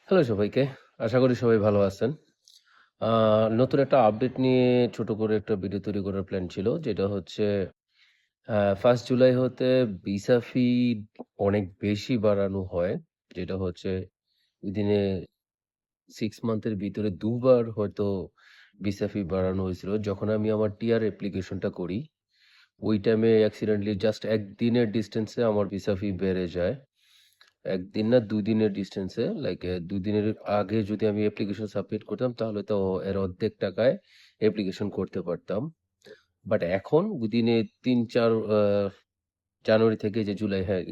Hello সবাইকে। আশা করি সবাই ভালো আছেন। আ নতুন একটা আপডেট নিয়ে ছোট করে একটা ভিডিও তৈরি করার প্ল্যান ছিল। যেটা হচ্ছে 1st জুলাই হতে ভিসা ফি অনেক বেশি বাড়ানো হয়। যেটা হচ্ছে উইদিন 6 মান্থের ভিতরে ২ বার হয়তো ভিসা ফি বাড়ানো হয়েছিল। যখন আমি আমার টিআর অ্যাপ্লিকেশনটা করি, ওই টাইমে অ্যাক্সিডেন্টালি জাস্ট ১ দিনের ডিসট্যান্সে আমার ভিসা ফি বেড়ে যায়। ১ দিন না ২ দিনের ডিসট্যান্সে লাইক ২ দিনের আগে যদি আমি অ্যাপ্লিকেশন সাবমিট করতাম তাহলে তো এর অর্ধেক টাকায় অ্যাপ্লিকেশন করতে পারতাম। বাট এখন উইদিন ৩-৪ জানুয়ারি থেকে যে জুলাই, হ্যাঁ,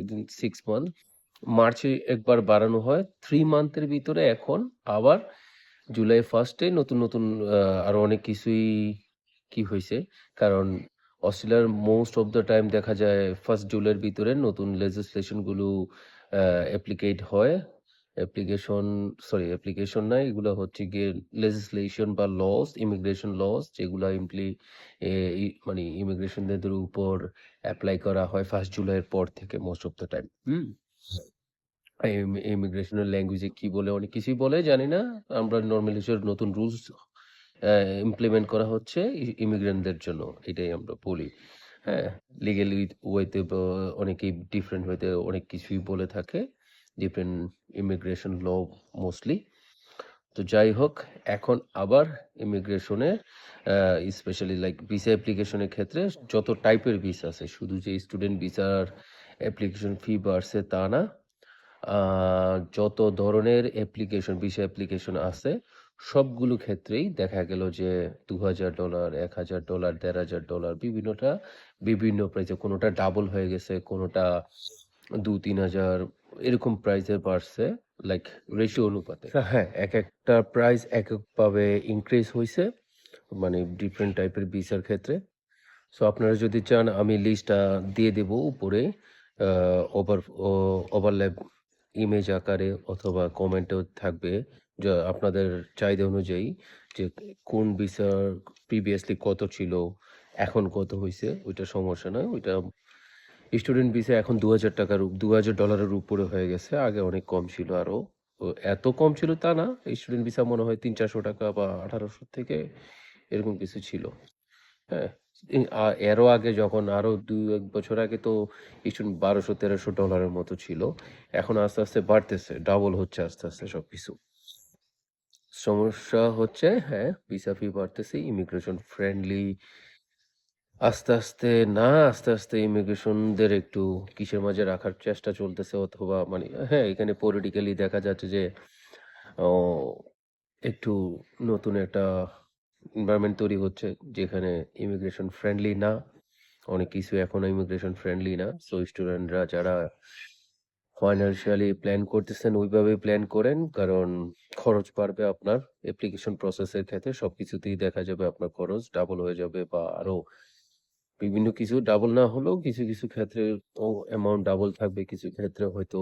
6 মান্থ, মার্চে একবার বাড়ানো হয়। ৩ মান্থের ভিতরে এখন আবার জুলাই 1st এ নতুন আরো অনেক কিছুই কি হইছে। কারণ অস্ট্রেলিয়ার মোস্ট অফ দ্যা টাইম দেখা যায় 1st জুলাইয়ের ভিতরে নতুন লেজিসলেশন গুলো অ্যাপ্লিকেট হয়। অ্যাপ্লিকেশন না, এগুলা হচ্ছে গিয়ে লেজিসলেশন বা লস, ইমিগ্রেশন লস যেগুলা এ মানে ইমিগ্রেশনদের উপর এপ্লাই করা হয় 1st জুলাইয়ের পর থেকে মোস্ট অফ দ্যা টাইম। ইমিগ্রেশনের ল্যাঙ্গুয়েজে কি বলে, অনেক কিছুই বলে জানি না। আমরা নরমালি নতুন রুলস ইমপ্লিমেন্ট করা হচ্ছে ইমিগ্রেন্টদের জন্য, এটাই আমরা বলি। হ্যাঁ, লিগ্যালি ওয়েতে অনেকেই ডিফারেন্ট ওয়েতে অনেক কিছুই বলে থাকে, ডিফারেন্ট ইমিগ্রেশন ল মোস্টলি। তো যাই হোক, এখন আবার ইমিগ্রেশনে স্পেশালি লাইক ভিসা অ্যাপ্লিকেশনের ক্ষেত্রে যত টাইপের ভিসা আছে, শুধু যে স্টুডেন্ট ভিসার অ্যাপ্লিকেশন ফি বাড়ছে তা না, যত ধরনের ভিসা অ্যাপ্লিকেশন আছে সবগুলো ক্ষেত্রেই দেখা গেল যে $২,০০০, $১,০০০, $১,৫০০ বিভিন্ন প্রাইসে, কোনোটা ডাবল হয়ে গেছে, কোনোটা ২-৩ হাজার এরকম প্রাইসে বাড়ছে, লাইক রেশিও অনুপাতে। হ্যাঁ, এক একটা প্রাইস এক একভাবে ইনক্রিজ হয়েছে, মানে ডিফারেন্ট টাইপের ভিসার ক্ষেত্রে। সো আপনারা যদি চান আমি লিস্টটা দিয়ে দেব উপরে, ওভারল্যাপ ইমেজ আকারে, অথবা কমেন্টেও থাকবে যে আপনাদের চাহিদা অনুযায়ী যে কোন ভিসার প্রিভিয়াসলি কত ছিল, এখন কত হয়েছে। ওইটা সমস্যা না। ওইটা স্টুডেন্ট ভিসা এখন $২,০০০ উপরে হয়ে গেছে। আগে অনেক কম ছিল আরো। তো এত কম ছিল তা না। স্টুডেন্ট ভিসা মনে হয় $৩00-৪০০ বা ১৮০০ থেকে এরকম কিছু ছিল। হ্যাঁ, এরও আগে যখন আরো ২-১ বছর আগে তো স্টুডেন্ট $১২০০-১৩০০ মতো ছিল। এখন আস্তে আস্তে বাড়তেছে, ডাবল হচ্ছে আস্তে আস্তে সবকিছু। সমস্যা হচ্ছে, হ্যাঁ, ভিসা ফি বাড়তেছে, ইমিগ্রেশন ফ্রেন্ডলি আস্তে আস্তে ইমিগ্রেশনদের একটু কিসের মাঝে রাখার চেষ্টা চলতেছে, অথবা মানে হ্যাঁ, এখানে পলিটিক্যালি দেখা যাচ্ছে যে ও একটু নতুন একটা এনভায়রনমেন্ট তৈরি হচ্ছে যেখানে ইমিগ্রেশন ফ্রেন্ডলি না। অনেক কিছু এখনো ইমিগ্রেশন ফ্রেন্ডলি না। সো স্টুডেন্টরা যারা ফাইন্যান্সিয়ালি প্ল্যান করতেছেন ওইভাবেই প্ল্যান করেন, কারণ খরচ বাড়বে আপনার অ্যাপ্লিকেশন প্রসেসের ক্ষেত্রে। সবকিছুতেই দেখা যাবে আপনার খরচ ডাবল হয়ে যাবে, বা আরো বিভিন্ন কিছু ডাবল না হলেও কিছু কিছু ক্ষেত্রে ও অ্যামাউন্ট ডাবল থাকবে, কিছু ক্ষেত্রে হয়তো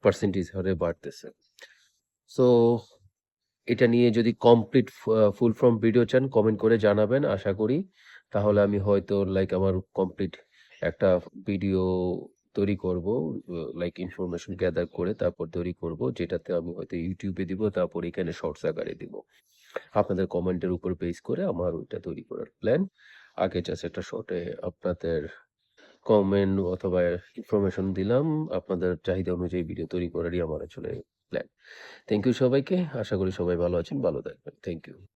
পার্সেন্টেজ হারে বাড়তেছে। সো এটা নিয়ে যদি কমপ্লিট ফুল ফর্ম ভিডিও চান কমেন্ট করে জানাবেন, আশা করি। তাহলে আমি হয়তো লাইক আমার কমপ্লিট একটা ভিডিও তৈরি করব, লাইক ইনফরমেশন গ্যাদার করে তারপর তৈরি করব, যেটাতে আমি হয়তো ইউটিউবে দিব, তারপর এখানে শর্টস আকারে দিব। আপনাদের কমেন্টের উপর বেস করে আমার ওইটা তৈরি করার প্ল্যান। আগে জাস্ট একটা শর্টে আপনাদের কমেন্ট অথবা ইনফরমেশন দিলাম, আপনাদের চাহিদা অনুযায়ী ভিডিও তৈরি করারই আমার আসলে প্ল্যান। থ্যাংক ইউ সবাইকে। আশা করি সবাই ভালো আছেন, ভালো থাকবেন। Thank you.